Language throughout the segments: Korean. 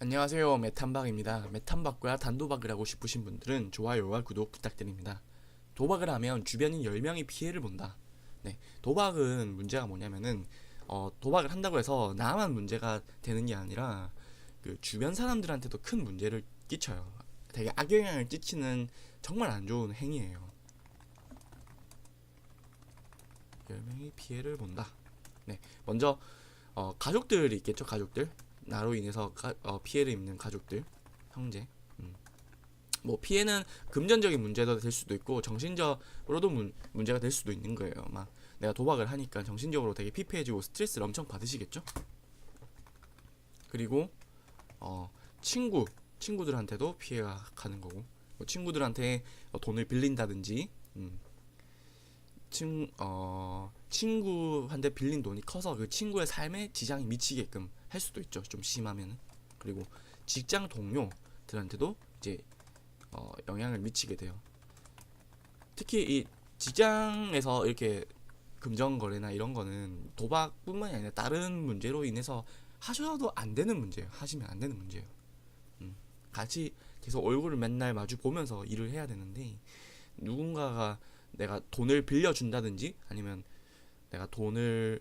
안녕하세요, 메탄박입니다. 메탄박과 단도박을 하고 싶으신 분들은 좋아요와 구독 부탁드립니다. 도박을 하면 주변인 10명이 피해를 본다. 네, 도박은 문제가 뭐냐면은 도박을 한다고 해서 나만 문제가 되는 게 아니라 그 주변 사람들한테도 큰 문제를 끼쳐요. 되게 악영향을 끼치는 정말 안 좋은 행위예요. 10명이 피해를 본다. 네, 먼저 가족들이 있겠죠. 가족들, 나로 인해서 피해를 입는 가족들, 형제. 뭐 피해는 금전적인 문제도 될 수도 있고 정신적으로도 문제가 될 수도 있는 거예요. 막 내가 도박을 하니까 정신적으로 되게 피폐해지고 스트레스를 엄청 받으시겠죠. 그리고 친구들한테도 피해가 가는 거고, 뭐 친구들한테 돈을 빌린다든지, 친구한테 빌린 돈이 커서 그 친구의 삶에 지장이 미치게끔 할 수도 있죠. 좀 심하면은. 그리고 직장 동료들한테도 이제 영향을 미치게 돼요. 특히 이 직장에서 이렇게 금전거래나 이런 거는 도박뿐만이 아니라 다른 문제로 인해서 하셔도 안 되는 문제예요. 하시면 안 되는 문제예요. 같이 계속 얼굴을 맨날 마주 보면서 일을 해야 되는데, 누군가가 내가 돈을 빌려준다든지, 아니면 내가 돈을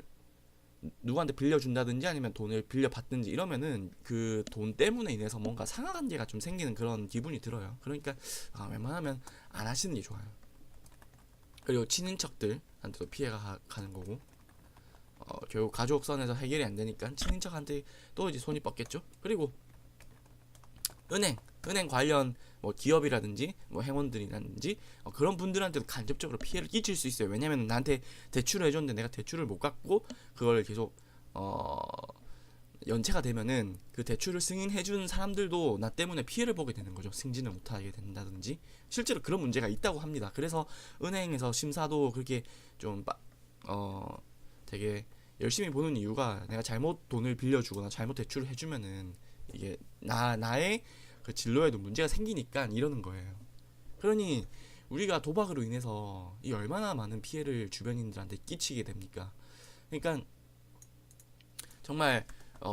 누구한테 빌려준다든지, 아니면 돈을 빌려받든지 이러면은 그 돈 때문에 인해서 뭔가 상하관계가 좀 생기는 그런 기분이 들어요. 그러니까 웬만하면 안 하시는 게 좋아요. 그리고 친인척들한테도 피해가 가는 거고, 결국 가족선에서 해결이 안 되니까 친인척한테 또 이제 손이 뻗겠죠. 그리고 은행 관련 뭐 기업이라든지 뭐 행원들이라든지 그런 분들한테도 간접적으로 피해를 끼칠 수 있어요. 왜냐면 나한테 대출을 해줬는데 내가 대출을 못 갚고 그걸 계속 연체가 되면은 그 대출을 승인해준 사람들도 나 때문에 피해를 보게 되는 거죠. 승진을 못하게 된다든지. 실제로 그런 문제가 있다고 합니다. 그래서 은행에서 심사도 그렇게 좀 되게 열심히 보는 이유가, 내가 잘못 돈을 빌려주거나 잘못 대출을 해주면은 이게 나의 그 진로에도 문제가 생기니까 이러는 거예요. 그러니 우리가 도박으로 인해서 이 얼마나 많은 피해를 주변인들한테 끼치게 됩니까? 그러니까 정말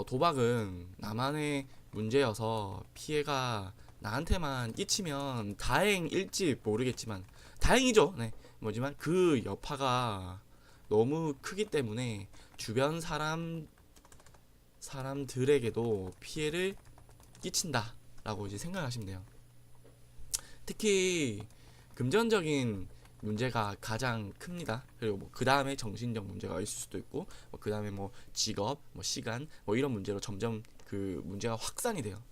도박은 나만의 문제여서 피해가 나한테만 끼치면 다행일지 모르겠지만 다행이죠. 네, 뭐지만 그 여파가 너무 크기 때문에 주변 사람들에게도 피해를 끼친다라고 이제 생각하시면 돼요. 특히 금전적인 문제가 가장 큽니다. 그리고 뭐 그 다음에 정신적 문제가 있을 수도 있고, 그 다음에 뭐 직업, 뭐 시간, 뭐 이런 문제로 점점 그 문제가 확산이 돼요.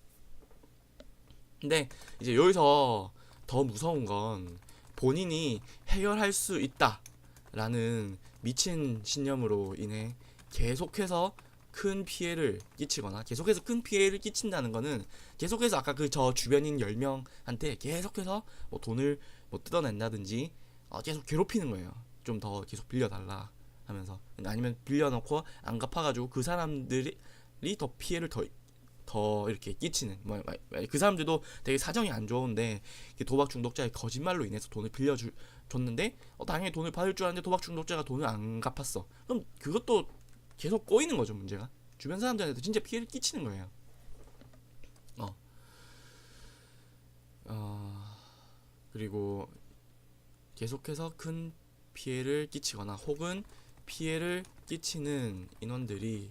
근데 이제 여기서 더 무서운 건, 본인이 해결할 수 있다라는 미친 신념으로 인해 계속해서 큰 피해를 끼치거나, 계속해서 큰 피해를 끼친다는 거는 계속해서 아까 그 저 주변인 10명한테 계속해서 뭐 돈을 뭐 뜯어낸다든지 계속 괴롭히는 거예요. 좀 더 계속 빌려달라 하면서. 아니면 빌려놓고 안 갚아가지고 그 사람들이 더 피해를 더 이렇게 끼치는, 그 사람들도 되게 사정이 안 좋은데 도박 중독자의 거짓말로 인해서 돈을 줬는데 당연히 돈을 받을 줄 알았는데 도박 중독자가 돈을 안 갚았어. 그럼 그것도 계속 꼬이는 거죠. 문제가 주변 사람들한테도 진짜 피해를 끼치는 거예요. 어, 어 그리고 계속해서 큰 피해를 끼치거나, 혹은 피해를 끼치는 인원들이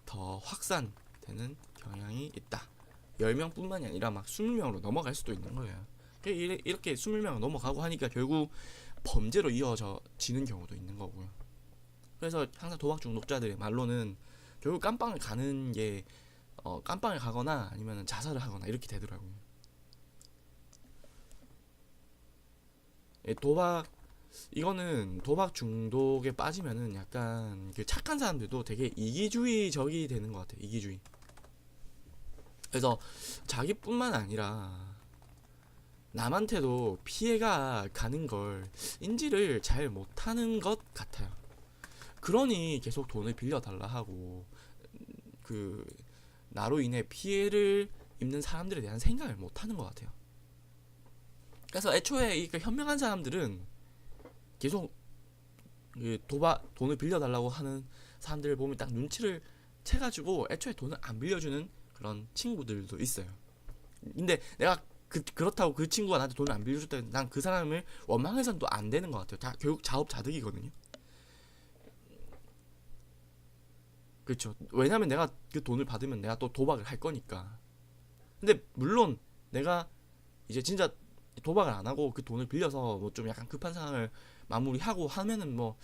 더 확산되는 경향이 있다. 10명뿐만이 아니라 막 20명으로 넘어갈 수도 있는 거예요. 이렇게 20명을 넘어가고 하니까 결국 범죄로 이어지는 경우도 있는 거고요. 그래서 항상 도박 중독자들의 말로는 결국 깜빵을 가는 게 깜빵을 가거나 아니면 자살을 하거나 이렇게 되더라고요. 이거는 도박 중독에 빠지면은 약간 그 착한 사람들도 되게 이기주의적이 되는 것 같아요. 이기주의. 그래서 자기뿐만 아니라 남한테도 피해가 가는 걸 인지를 잘 못하는 것 같아요. 그러니 계속 돈을 빌려달라 하고, 그 나로 인해 피해를 입는 사람들에 대한 생각을 못하는 것 같아요. 그래서 애초에 이 현명한 사람들은 계속 그 돈을 빌려달라고 하는 사람들을 보면 딱 눈치를 채가지고 애초에 돈을 안 빌려주는 그런 친구들도 있어요. 근데 내가 그렇다고 그 친구가 나한테 돈을 안 빌려줬다. 난 그 사람을 원망해서는 또 안 되는 것 같아요. 다 결국 자업자득이거든요. 그렇죠. 왜냐면 내가 그 돈을 받으면 내가 또 도박을 할 거니까. 근데 물론 내가 이제 진짜 도박을 안 하고 그 돈을 빌려서 뭐 좀 약간 급한 상황을 마무리하고 하면은 뭐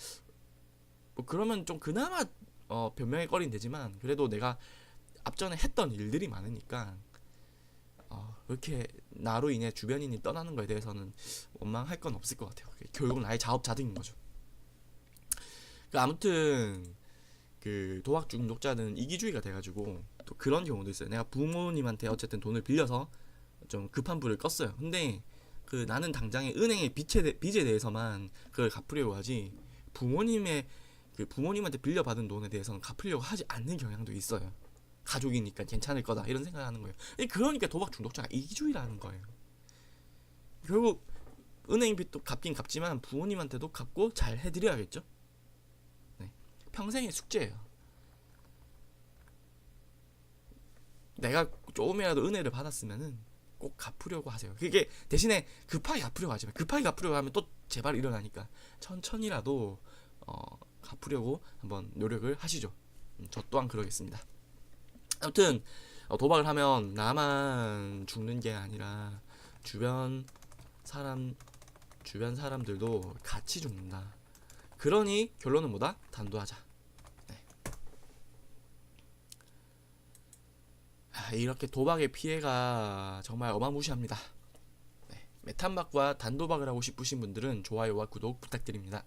그러면 좀 그나마 변명의 거리는 되지만, 그래도 내가 앞전에 했던 일들이 많으니까 그렇게 나로 인해 주변인이 떠나는 거에 대해서는 원망할 건 없을 것 같아요. 결국은 나의 자업자득인 거죠. 아무튼 그 도박 중독자는 이기주의가 돼가지고 또 그런 경우도 있어요. 내가 부모님한테 어쨌든 돈을 빌려서 좀 급한 불을 껐어요. 근데 그 나는 당장에 은행의 빚에 대해서만 그걸 갚으려고 하지, 부모님의 부모님한테 빌려받은 돈에 대해서는 갚으려고 하지 않는 경향도 있어요. 가족이니까 괜찮을 거다 이런 생각을 하는 거예요. 그러니까 도박 중독자가 이기주의라는 거예요. 결국 은행 빚도 갚긴 갚지만 부모님한테도 갚고 잘 해드려야겠죠. 네. 평생의 숙제예요. 내가 조금이라도 은혜를 받았으면은 꼭 갚으려고 하세요. 그게 대신에 급하게 갚으려고 하지 마. 급하게 갚으려고 하면 또 재발 일어나니까 천천히라도 갚으려고 한번 노력을 하시죠. 저 또한 그러겠습니다. 아무튼 도박을 하면 나만 죽는 게 아니라 주변 사람들도 같이 죽는다. 그러니 결론은 뭐다? 단도하자. 네. 이렇게 도박의 피해가 정말 어마무시합니다. 네. 메탄박과 단도박을 하고 싶으신 분들은 좋아요와 구독 부탁드립니다.